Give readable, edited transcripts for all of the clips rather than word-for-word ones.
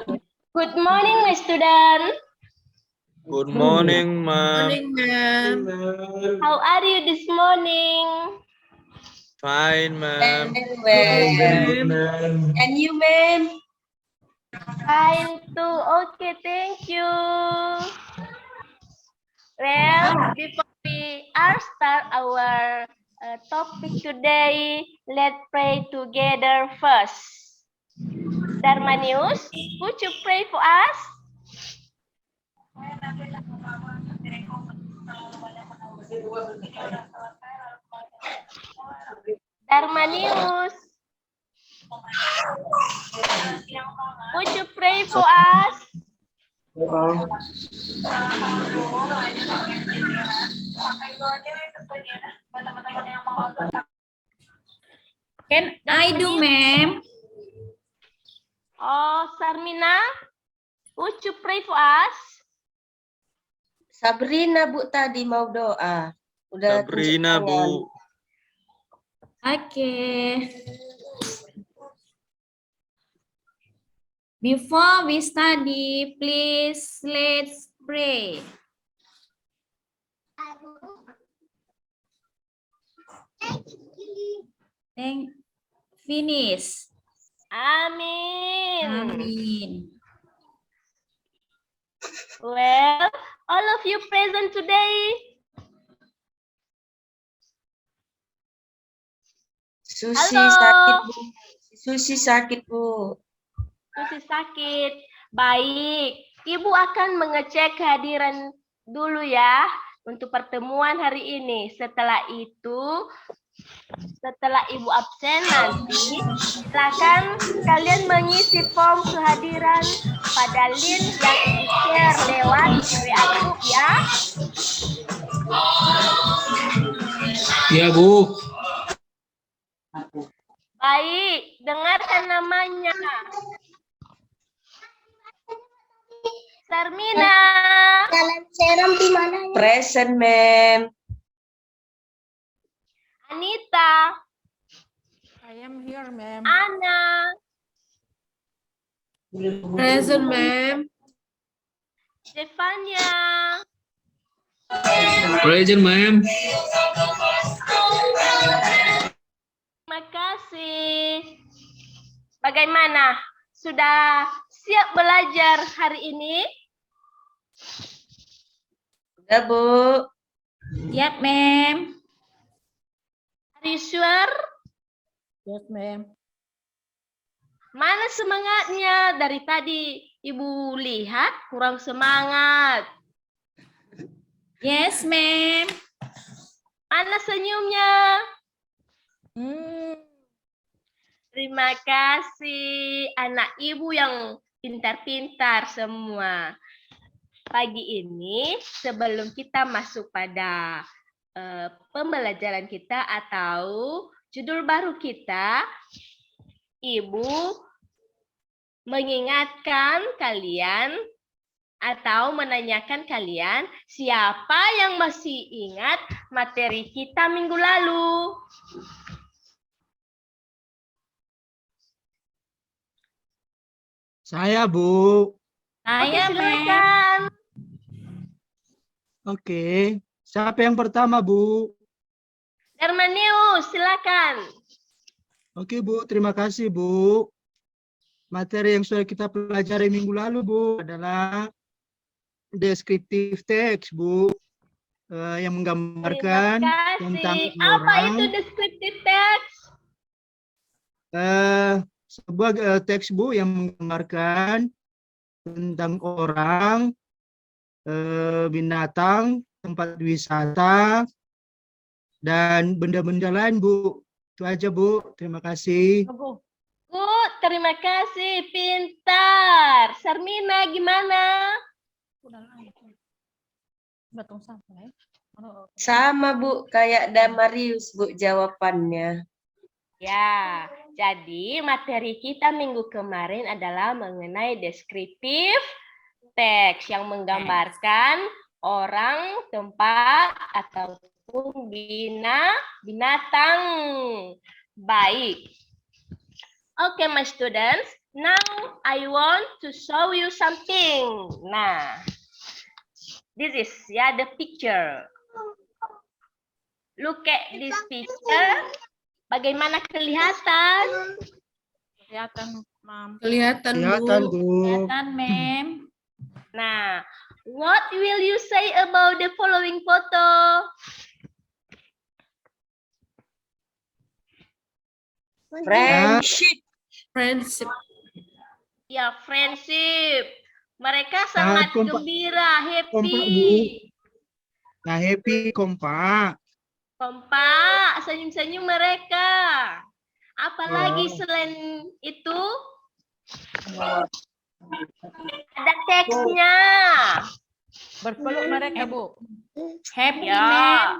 Good morning, my student. Good morning, ma'am. Morning, ma'am. How are you this morning? Fine, ma'am. Very good, ma'am. And you, ma'am? Fine too. Okay, thank you. Well, before we start our topic today, let's pray together first. Darmanius, would you pray for us? Darmanius, would you pray for us? Can I do, ma'am? Oh, Sarmina, would you pray for us? Sabrina, Bu, tadi mau doa. Udah tunjuk Sabrina, tangan. Bu. Okay. Before we study, please let's pray. Finish. Amin. Amin. Well, all of you present today, Susi halo. sakit, Bu. Susi sakit, Bu. Susi sakit. Baik, Ibu akan mengecek kehadiran dulu ya untuk pertemuan hari ini. Setelah itu, setelah Ibu absen nanti, silakan kalian mengisi form kehadiran pada link yang Ibu share lewat WA group ya. Ya, Bu. Baik, dengarkan namanya. Sarmina. Jalan serum di mana? Present, ma'am. Anita. I am here, ma'am. Ana. Present, ma'am. Stefania. Present, ma'am. Terima kasih. Bagaimana? Sudah siap belajar hari ini? Udah, Bu. Yep, ma'am. Are you sure? Yes, ma'am. Mana semangatnya? Dari tadi Ibu lihat kurang semangat. Yes, ma'am. Mana senyumnya? Terima kasih anak Ibu yang pintar-pintar semua. Pagi ini sebelum kita masuk pada pembelajaran kita atau judul baru kita, Ibu mengingatkan kalian atau menanyakan kalian siapa yang masih ingat materi kita minggu lalu. Saya, Bu. Oke, Saya, ma'am. silakan. Oke. Siapa yang pertama, Bu? Darmanius, silakan. Oke, Bu. Terima kasih, Bu. Materi yang sudah kita pelajari minggu lalu, Bu, adalah descriptive text, Bu. Yang menggambarkan tentang Apa orang. itu descriptive text? Sebuah teks, Bu, yang menggambarkan tentang orang, binatang, tempat wisata, dan benda-benda lain, Bu. Itu aja, Bu. Terima kasih. Good, terima kasih. Pintar. Sarmina, gimana? Sama, Bu. Kayak Damarius, Bu, jawabannya. Ya, jadi materi kita minggu kemarin adalah mengenai deskriptif teks yang menggambarkan orang, tempat, ataupun binatang. Baik. Okay, my students. Now I want to show you something. Nah, this is the picture. Look at this picture. Bagaimana kelihatan? Kelihatan, Mam. Kelihatan, Kelihatan, Bu. Bu. Kelihatan, Mem. Nah, what will you say about the following photo? Friendship. Friendship. Ya, friendship. Mereka Sangat sangat kompak. gembira, Kompak, Bu. happy. Nah, happy, kompak. Kompak, senyum-senyum mereka. Apalagi Oh. selain itu? Ada teksnya. Berpeluk mereka, Bu. Happy, Ya.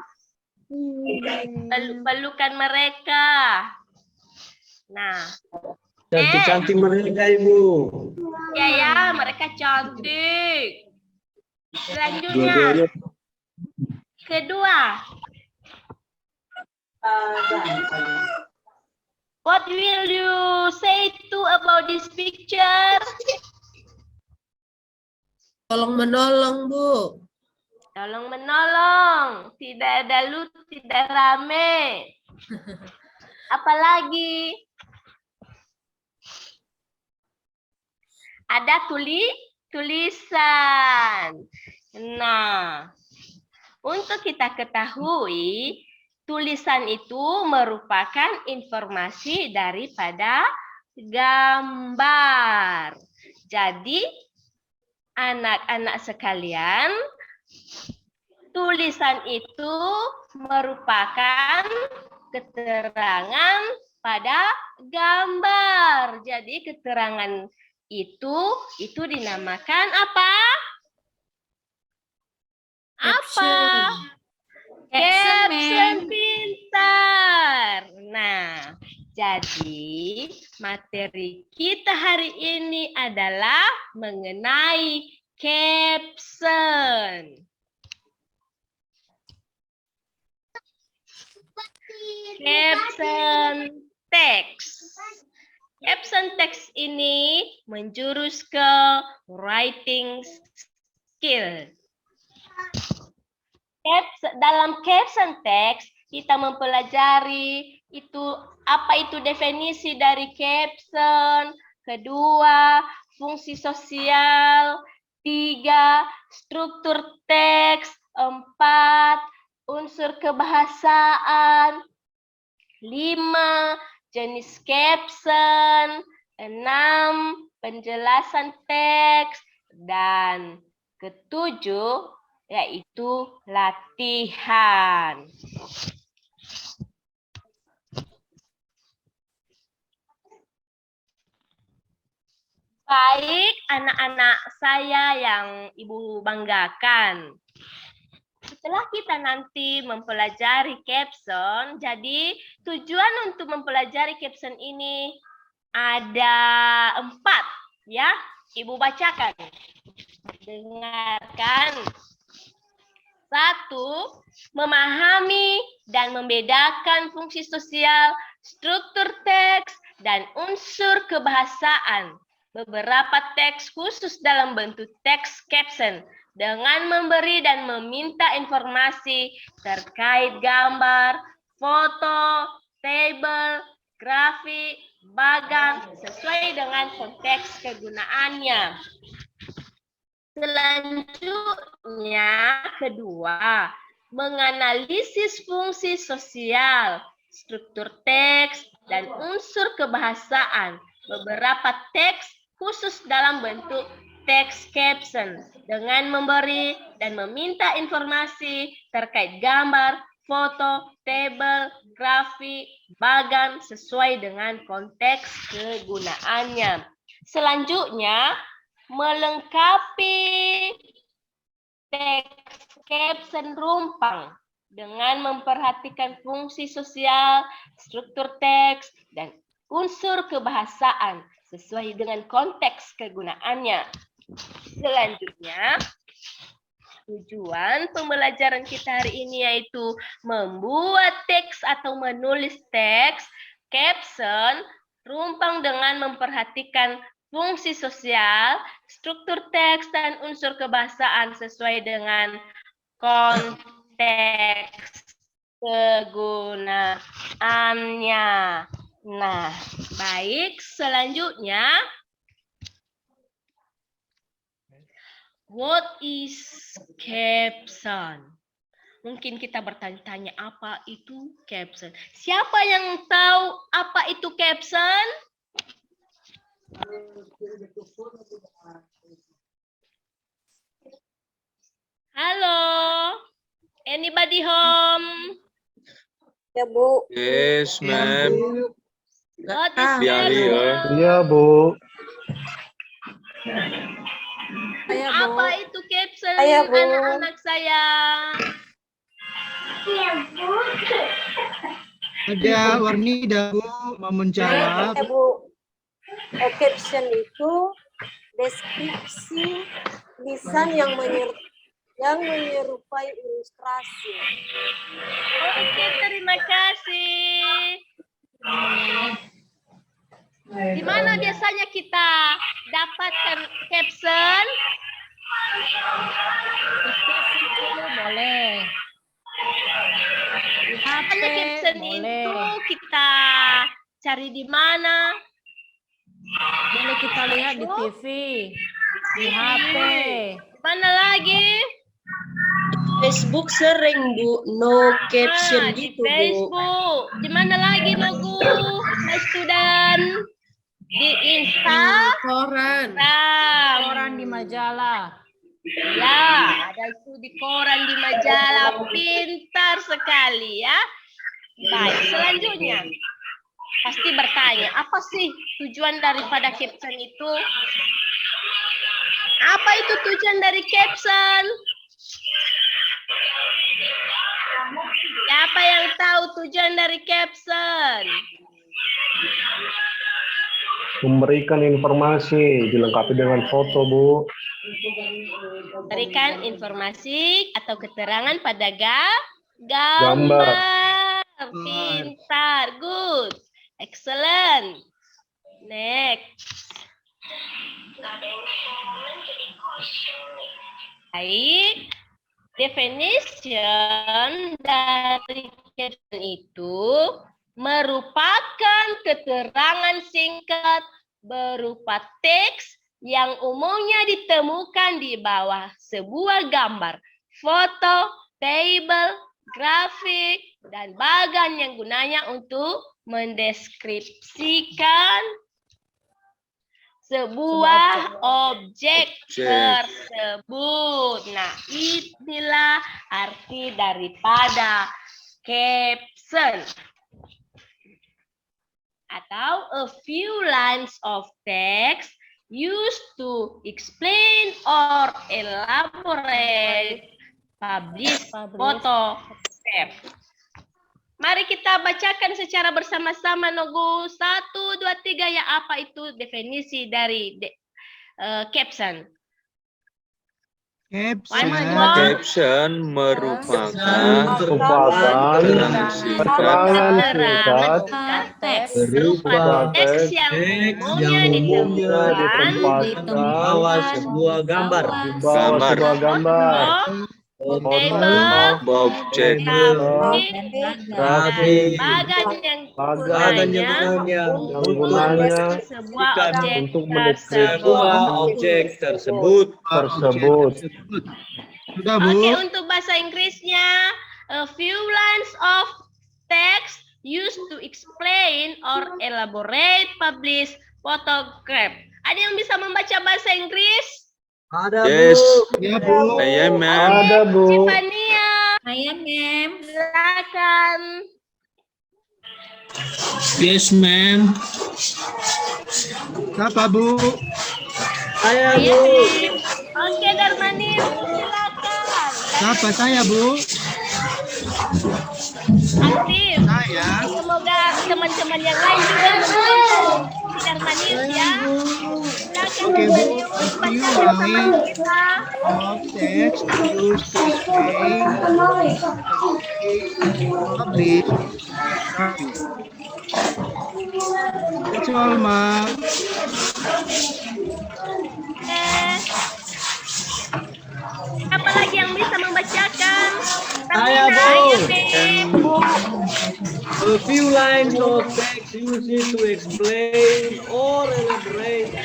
Mem. Pelukan mereka. Nah, Cantik-cantik mereka, Ibu. ya, mereka cantik. Selanjutnya, Dua-duanya. kedua. What will you say to about this picture? Tolong menolong, Bu. Tolong menolong. Tidak ada lucu, tidak rame. Apalagi? Ada tulisan. Nah, untuk kita ketahui, tulisan itu merupakan informasi daripada gambar. Jadi, anak-anak sekalian, tulisan itu merupakan keterangan pada gambar. Jadi, keterangan itu dinamakan apa? Caption. Caption pintar. Nah, jadi materi kita hari ini adalah mengenai caption. Caption teks. Caption teks ini menjurus ke writing skill. Dalam caption teks kita mempelajari apa itu definisi dari caption, kedua fungsi sosial, 3 struktur teks, 4 unsur kebahasaan, 5 jenis caption, 6 penjelasan teks, dan ketujuh yaitu latihan. Baik, anak-anak saya yang Ibu banggakan. Setelah kita nanti mempelajari caption, jadi tujuan untuk mempelajari caption ini ada 4, ya. Ibu bacakan. Dengarkan. 1. Memahami dan membedakan fungsi sosial, struktur teks, dan unsur kebahasaan. Beberapa teks khusus dalam bentuk teks caption dengan memberi dan meminta informasi terkait gambar, foto, tabel, grafik, bagan sesuai dengan konteks kegunaannya. Selanjutnya, kedua, menganalisis fungsi sosial, struktur teks, dan unsur kebahasaan. Beberapa teks khusus dalam bentuk teks caption dengan memberi dan meminta informasi terkait gambar, foto, tabel, grafik, bagan sesuai dengan konteks kegunaannya. Selanjutnya, melengkapi teks caption rumpang dengan memperhatikan fungsi sosial, struktur teks, dan unsur kebahasaan sesuai dengan konteks kegunaannya. Selanjutnya, tujuan pembelajaran kita hari ini yaitu membuat teks atau menulis teks caption rumpang dengan memperhatikan fungsi sosial, struktur teks, dan unsur kebahasaan sesuai dengan konteks kegunaannya. Nah, baik, selanjutnya, what is caption? Mungkin kita bertanya-tanya apa itu caption. Siapa yang tahu apa itu caption? Halo, anybody home? Ya, Bu. Yes, ma'am. What is Dia here. caption? Iya, Bu. Saya, Bu. Apa itu caption, Saya, Bu. anak-anak saya? Ada Warnida, Bu, mau menjawab. Ya, Bu. Caption itu deskripsi lisan yang menyerupai ilustrasi. Oke, terima kasih. Di mana biasanya kita dapatkan caption? Boleh. Biasanya caption itu kita cari di mana? Boleh kita lihat di TV, di HP. Mana lagi? Facebook sering, Bu. No caption Di gitu, Bu. Facebook. Di mana lagi, Nogu? My student. Di Instagram. Koran di majalah. Ya, ada itu di koran, di majalah. Pintar sekali ya. Baik, selanjutnya. Pasti bertanya, apa sih tujuan daripada caption itu? Apa itu tujuan dari caption? Siapa yang tahu tujuan dari caption? Memberikan informasi, dilengkapi dengan foto, Bu. Berikan informasi atau keterangan pada gambar. Gambar. Pintar, good, excellent. Next. Baik. Definition dari caption itu merupakan keterangan singkat berupa teks yang umumnya ditemukan di bawah sebuah gambar, foto, tabel, grafik, dan bagan yang gunanya untuk mendeskripsikan sebuah objek tersebut. Nah, inilah arti daripada caption. Atau a few lines of text used to explain or elaborate publish photo step. Mari kita bacakan secara bersama-sama, Nogu. 1, 2, 3, ya, apa itu definisi dari caption? Caption merupakan keterangan singkat Berupa teks yang umumnya ditemukan di bawah sebuah gambar. Objek grafik bagan yang gunanya untuk mendeskripsikan objek tersebut. Sudah, Bu. Oke, untuk bahasa Inggrisnya, a few lines of text used to explain or elaborate publish photograph. Ada yang bisa membaca bahasa Inggris? Yes. Ya, Bu. Iya, ma'am. Ada, Bu. Cipania, Saya, Mem. silakan. Yes, ma'am. Siapa, Bu? Saya, Bu. Oke, Darmani, silakan. Siapa saya, Bu? Aktif. Saya. Semoga teman-teman yang lain juga mendukung Darmani ya. Silakan, Oke, Bu. Darmani, You baca bersama are kita. of text used to explain publish. That's all, Ma. Siapa lagi yang bisa membacakan? Saya, Sabrina, Bu. A few lines of text used to explain or elaborate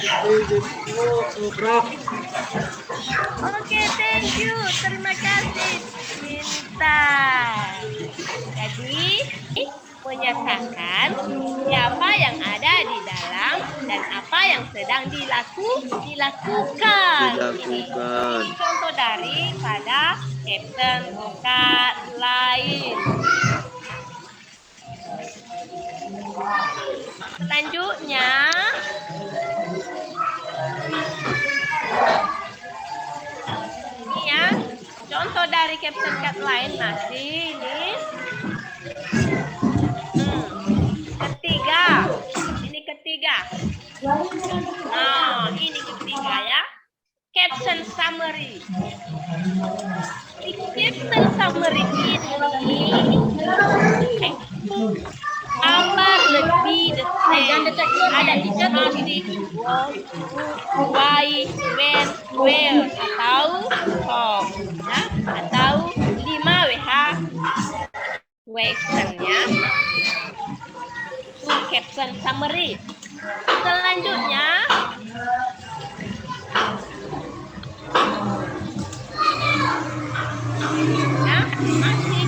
the paragraph. Oke, thank you. Terima kasih, Cinta. Jadi, menyatakan siapa yang ada di dalam dan apa yang sedang dilakukan. Ini contoh dari pada Captain Kat lain. Selanjutnya, ini ya, contoh dari Captain Kat lain masih ini. Ketiga. Nah, ini ketiga ya. Caption summary. Di caption summary ini kabar lebih detail. Ada informasi why, when, where, atau how, ya, atau 5 WH questionnya. Itu caption summary. Selanjutnya, ya, masih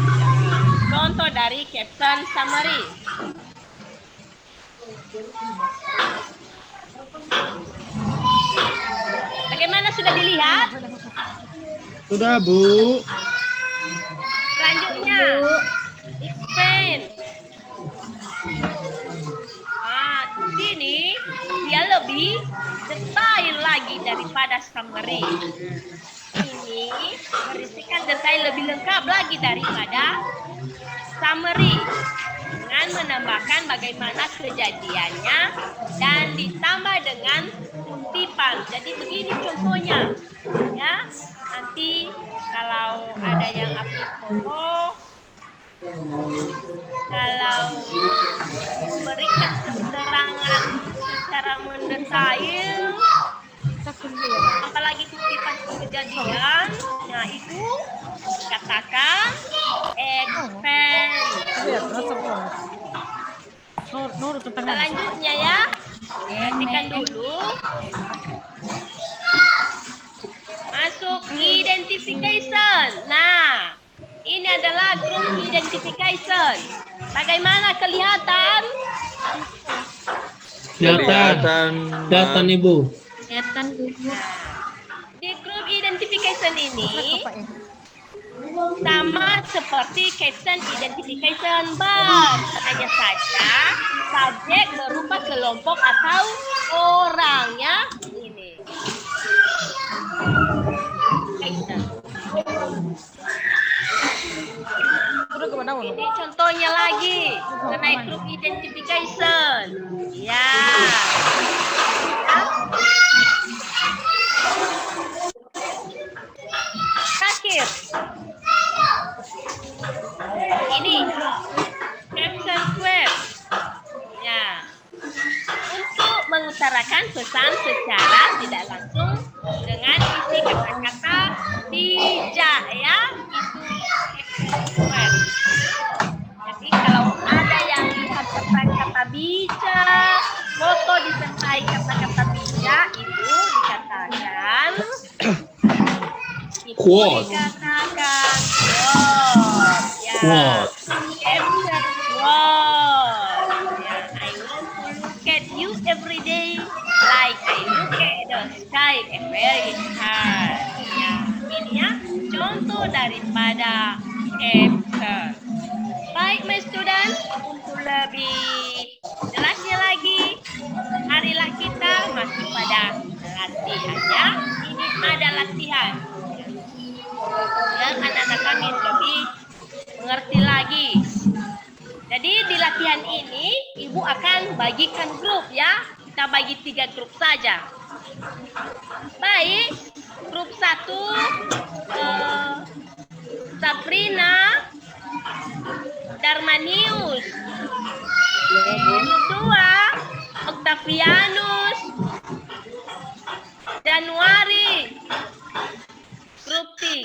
contoh dari caption summary. Bagaimana, sudah dilihat? Sudah, Bu. Selanjutnya, explain. Di sini dia lebih detail lagi daripada summary. Ini berisikan detail lebih lengkap lagi daripada summary dengan menambahkan bagaimana kejadiannya dan ditambah dengan kutipan. Jadi begini contohnya, ya. Nanti kalau ada yang upload foto, kalau memberikan keterangan secara mendetail, apalagi kutipan kejadian, nah itu katakan expand. Selanjutnya ya, perhatikan dulu. Masuk identification. Nah, ini adalah group identification. Bagaimana kelihatan? Kelihatan Ibu. Di group identification ini sama seperti caption identification bar. Hanya saja subjek berupa kelompok atau orangnya ini. Ini contohnya lagi mengenai group identification. Ya. Terakhir. Ini caption web. Ya. Untuk mengutarakan pesan secara tidak langsung dengan isi kata-kata bijak ya. Itu web. Jadi kalau ada yang lihat kata-kata bijak, foto disertai kata-kata bijak, itu dikatakan Quote. Dikatakan quote. Ya. Quote. Caption quote. Ya. I want to look at you every day like I look at the sky every time. Ya. Ini ya contoh daripada caption. Baik, my student, untuk lebih jelasnya lagi, marilah kita masuk pada latihannya. Ini ada latihan. Biar anak-anak kami lebih mengerti lagi. Jadi di latihan ini, Ibu akan bagikan grup ya. Kita bagi 3 grup saja. Baik, grup 1, Sabrina, Darmanius. Grup 2, Octavianus,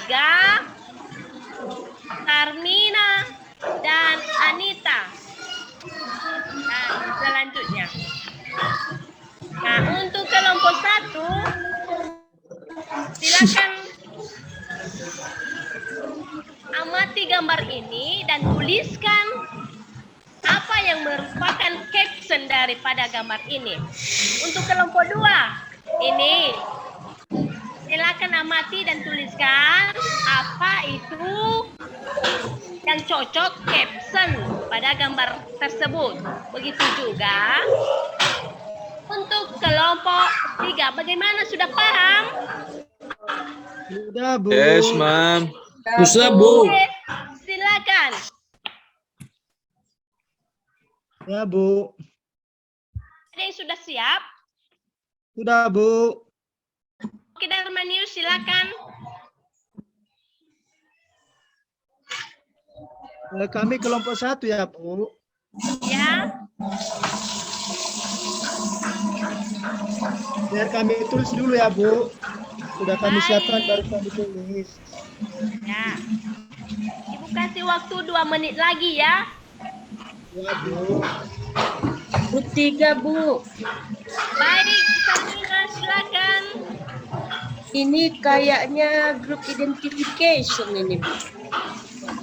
3, Tarmina dan Anita. Nah, selanjutnya. Nah, untuk kelompok 1, silakan amati gambar ini dan tuliskan apa yang merupakan caption daripada gambar ini. Untuk kelompok 2, ini silakan amati dan tuliskan apa itu yang cocok caption pada gambar tersebut. Begitu juga untuk kelompok 3. Bagaimana, sudah paham? Sudah, Bu. Yes, Ma'am. Susah, Bu. Oke, silakan. Ya, Bu. Ada yang sudah siap? Sudah, Bu. Oke, Darmanius, silakan. Kami kelompok 1 ya, Bu. Ya. Biar kami tulis dulu ya, Bu. Sudah kami siapkan baru kami tulis. Ya. Ibu kasih waktu 2 menit lagi ya. Ya, Bu. Grup 3, Bu. Baik, Sarmina, silakan. Ini kayaknya grup identification ini, Bu.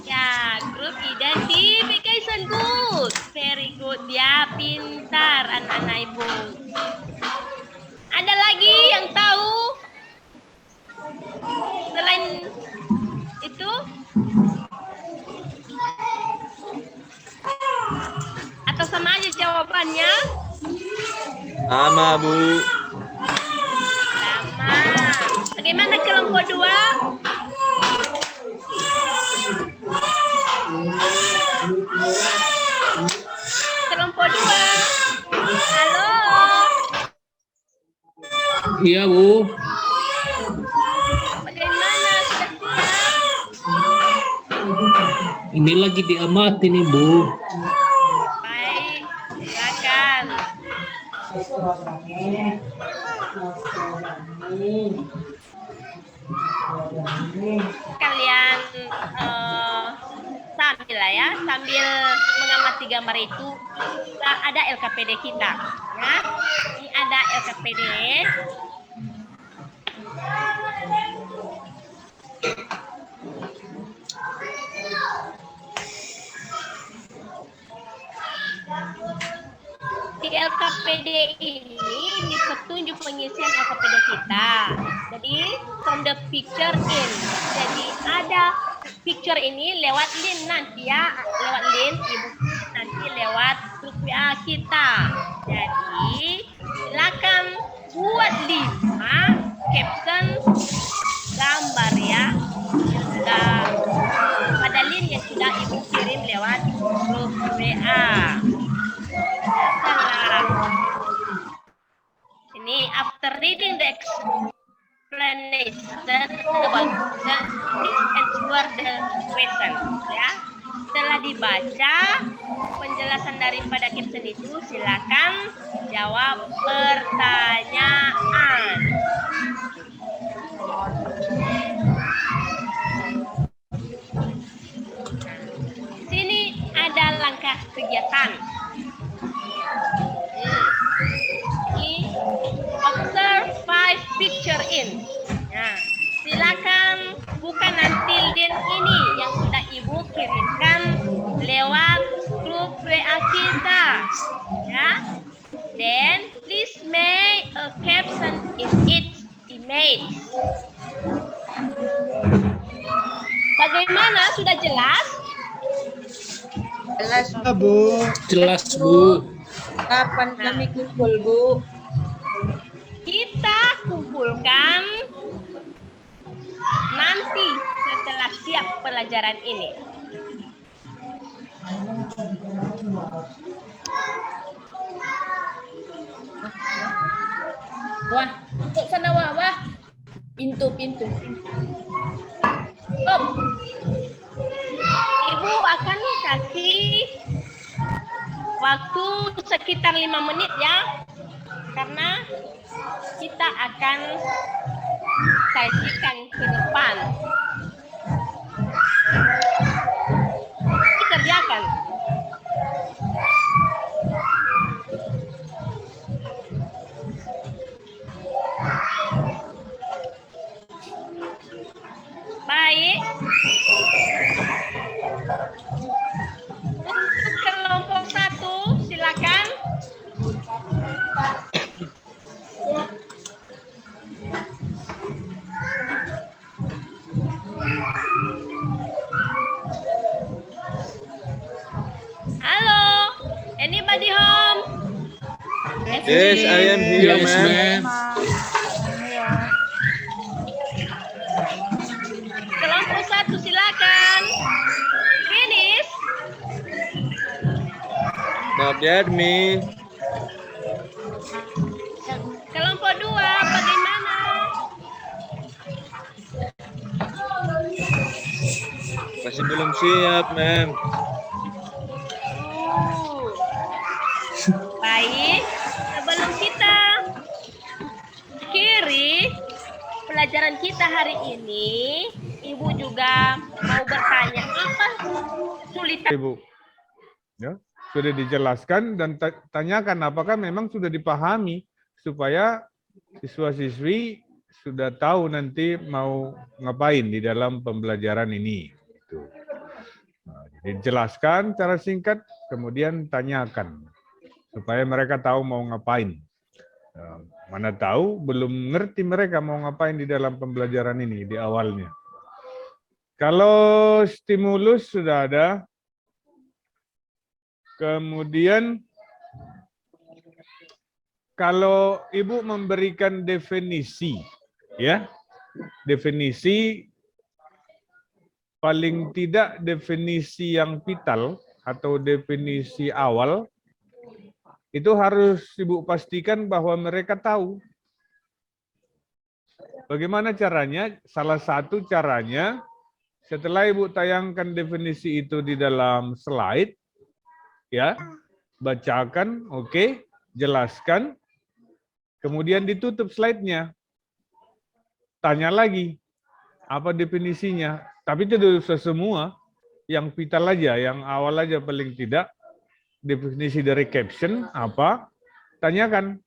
Ya, group identification, good. Very good. Ya, pintar anak-anak Ibu. Ada lagi yang tahu? Selain itu? Atau sama aja jawabannya? Sama, Bu. Sama. Bagaimana kelompok 2? Kelompok 2. Halo. Iya, Bu. Bagaimana, sudah siap? Ini lagi diamati nih, Bu. Baik, silakan. Kalian sambil lah ya, sambil mengamati gambar itu, kita ada LKPD kita, ya. Ini ada LKPD. Di LKPD ini petunjuk pengisian LKPD kita. Jadi from the picture in. Jadi ada picture ini lewat link nanti ya, lewat link Ibu nanti lewat grup WA kita. Jadi silakan buat 5 caption gambar ya. Sudah pada link yang sudah Ibu kirim lewat grup WA. Ini after reading the explanation about the answer the question, ya. Setelah dibaca penjelasan daripada caption itu, silakan jawab pertanyaan. Sini ada langkah kegiatan. Ini observe 5 picture in. Nah, silakan buka nanti link ini yang sudah Ibu kirimkan lewat grup WA kita, ya. Then please make a caption in each image. Bagaimana? Sudah jelas? Jelas, Ya, Bu. Jelas, Bu. kapan kami kumpul, Bu? Kita kumpulkan nanti setelah siap pelajaran ini. Wah, untuk sana wah. Pintu. Stop. Ibu akan kasih waktu sekitar 5 menit ya. Karena kita akan sajikan ke depan. Yes, I am here, ma'am. Kelompok 1 silakan. Finish. Not yet, me. Kelompok 2 bagaimana? Masih belum siap, ma'am. Baik, sebelum kita akhiri pelajaran kita hari ini, Ibu juga mau bertanya apa kesulitan. Ibu, ya, sudah dijelaskan dan tanyakan apakah memang sudah dipahami supaya siswa-siswi sudah tahu nanti mau ngapain di dalam pembelajaran ini. Gitu. Nah, jadi jelaskan cara singkat, kemudian tanyakan supaya mereka tahu mau ngapain. Nah, mana tahu belum ngerti mereka mau ngapain di dalam pembelajaran ini di awalnya. Kalau stimulus sudah ada, kemudian kalau Ibu memberikan definisi, ya, definisi paling tidak definisi yang vital atau definisi awal, itu harus Ibu pastikan bahwa mereka tahu. Bagaimana caranya? Salah satu caranya, setelah Ibu tayangkan definisi itu di dalam slide, ya, bacakan, oke, jelaskan, kemudian ditutup slide-nya. Tanya lagi, apa definisinya? Tapi tidak usah semua, yang vital aja, yang awal aja paling tidak. Definisi dari caption apa? Tanyakan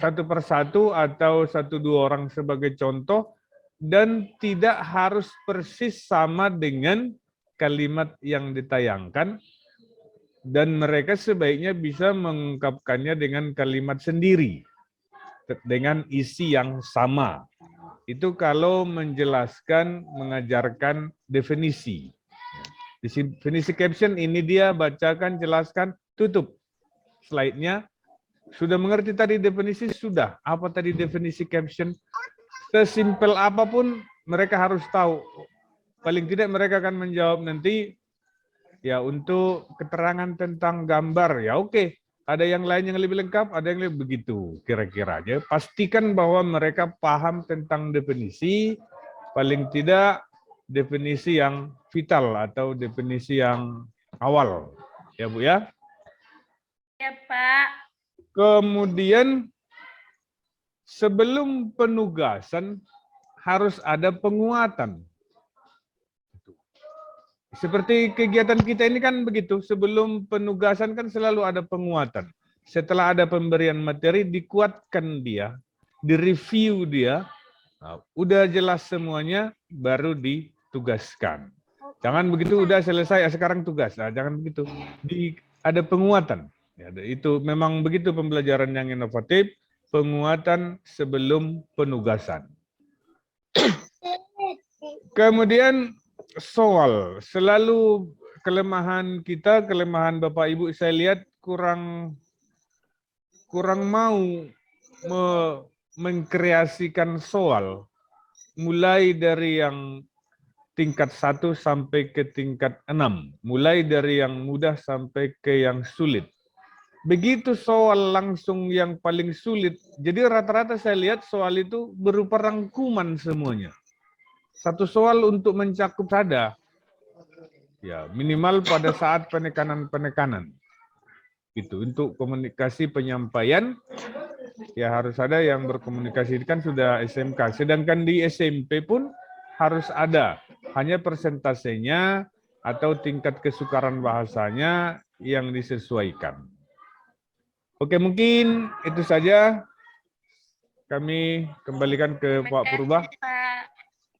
satu persatu atau 1-2 orang sebagai contoh, dan tidak harus persis sama dengan kalimat yang ditayangkan, dan mereka sebaiknya bisa mengungkapkannya dengan kalimat sendiri, dengan isi yang sama. Itu kalau menjelaskan, mengajarkan definisi. Definisi caption ini dia bacakan, jelaskan, tutup slide-nya. Sudah mengerti tadi definisi? Sudah. Apa tadi definisi caption? Sesimpel apapun mereka harus tahu. Paling tidak mereka akan menjawab nanti, ya untuk keterangan tentang gambar, ya oke. Ada yang lain yang lebih lengkap, ada yang lebih begitu. Kira-kira aja. Pastikan bahwa mereka paham tentang definisi, paling tidak definisi yang vital atau definisi yang awal. Ya Bu ya? Ya Pak. Kemudian sebelum penugasan harus ada penguatan. Seperti kegiatan kita ini kan begitu, sebelum penugasan kan selalu ada penguatan. Setelah ada pemberian materi, dikuatkan dia, direview dia, nah, udah jelas semuanya, baru ditugaskan. Jangan begitu, udah selesai, sekarang tugas. Nah, jangan begitu, ada penguatan. Ya, itu memang begitu pembelajaran yang inovatif, penguatan sebelum penugasan. Kemudian soal, selalu kelemahan kita, kelemahan Bapak Ibu saya lihat kurang mau mengkreasikan soal, mulai dari yang tingkat 1 sampai ke tingkat 6, mulai dari yang mudah sampai ke yang sulit. Begitu soal langsung yang paling sulit, jadi rata-rata saya lihat soal itu berupa rangkuman semuanya. Satu soal untuk mencakup ada, ya minimal pada saat penekanan-penekanan. Itu untuk komunikasi penyampaian, ya harus ada yang berkomunikasi, kan sudah SMK. Sedangkan di SMP pun harus ada, hanya persentasenya atau tingkat kesukaran bahasanya yang disesuaikan. Oke, mungkin itu saja. Kami kembalikan ke Pak Purba.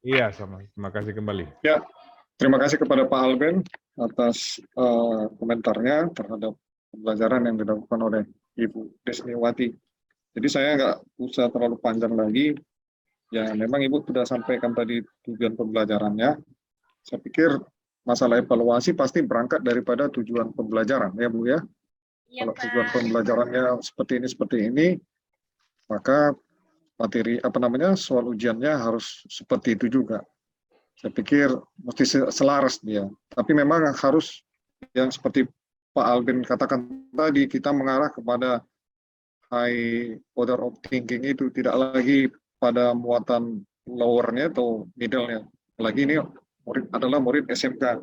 Iya, sama. Terima kasih kembali. Ya, terima kasih kepada Pak Alben atas komentarnya terhadap pembelajaran yang dilakukan oleh Ibu Desmiwati. Jadi saya nggak usah terlalu panjang lagi. Ya, memang Ibu sudah sampaikan tadi tujuan pembelajarannya. Saya pikir masalah evaluasi pasti berangkat daripada tujuan pembelajaran, ya Bu ya. Iya, Kalau tujuan Pak. pembelajarannya seperti ini, maka materi soal ujiannya harus seperti itu juga. Saya pikir mesti selaras dia. Tapi memang harus yang seperti Pak Albin katakan tadi, kita mengarah kepada high order of thinking itu, tidak lagi pada muatan lowernya atau middle-nya. Lagi ini murid adalah murid SMK.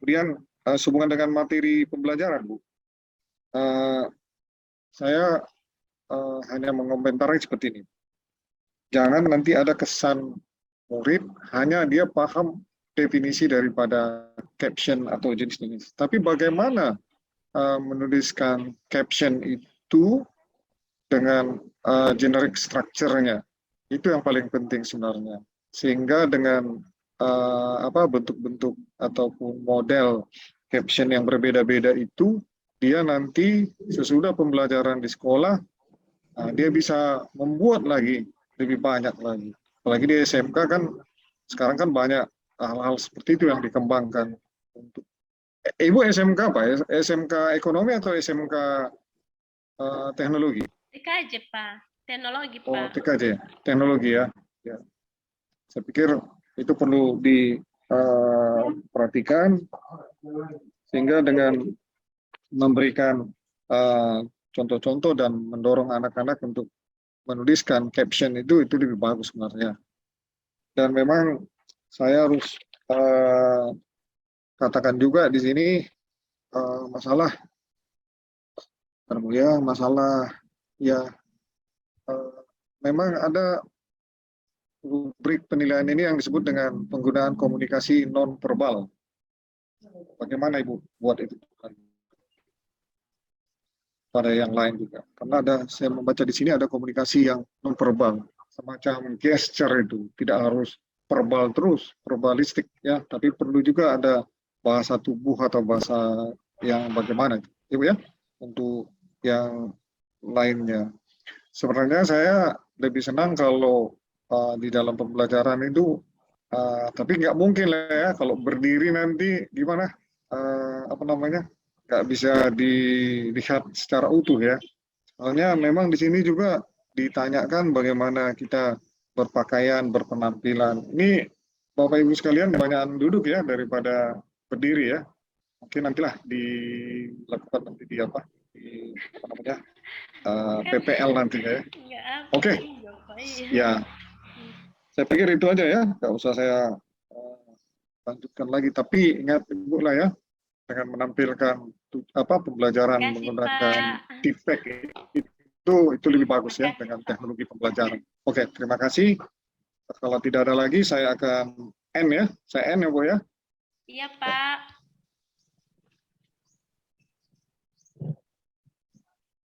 Kemudian sehubungan dengan materi pembelajaran, Bu. Saya hanya mengomentari seperti ini. Jangan nanti ada kesan murid hanya dia paham definisi daripada caption atau jenis-jenis. Tapi bagaimana menuliskan caption itu dengan generic structure-nya, itu yang paling penting sebenarnya. Sehingga dengan bentuk-bentuk ataupun model caption yang berbeda-beda itu, dia nanti sesudah pembelajaran di sekolah, dia bisa membuat lagi lebih banyak lagi. Apalagi di SMK kan sekarang kan banyak hal-hal seperti itu yang dikembangkan. Untuk Ibu SMK apa ya? SMK ekonomi atau SMK teknologi? TKJ, Pak. Teknologi, Oh, Pak. TKJ, teknologi ya. Ya. Saya pikir itu perlu diperhatikan sehingga dengan memberikan contoh-contoh dan mendorong anak-anak untuk menuliskan caption itu lebih bagus sebenarnya. Dan memang saya harus katakan juga di sini masalah memang ada rubrik penilaian ini yang disebut dengan penggunaan komunikasi non verbal. Bagaimana Ibu buat itu pada yang lain juga? Karena saya membaca di sini ada komunikasi yang non verbal, semacam gesture itu, tidak harus verbal terus, verbalistik ya, tapi perlu juga ada bahasa tubuh atau bahasa yang bagaimana, Ibu ya, untuk yang lainnya. Sebenarnya saya lebih senang kalau di dalam pembelajaran itu, tapi nggak mungkin lah ya kalau berdiri nanti gimana, nggak bisa dilihat secara utuh ya. Soalnya memang di sini juga ditanyakan bagaimana kita berpakaian, berpenampilan. Ini Bapak Ibu sekalian kebanyakan duduk ya daripada berdiri ya. Mungkin nantilah dilakukan nanti di PPL nanti ya. Oke. Ya. Saya pikir itu aja ya, nggak usah saya lanjutkan lagi. Tapi ingat Ibu lah ya, dengan menampilkan pembelajaran menggunakan feedback itu lebih bagus ya dengan teknologi pembelajaran. Oke, terima kasih. Kalau tidak ada lagi, saya akan end ya. Saya end ya Bu ya. Iya, Pak.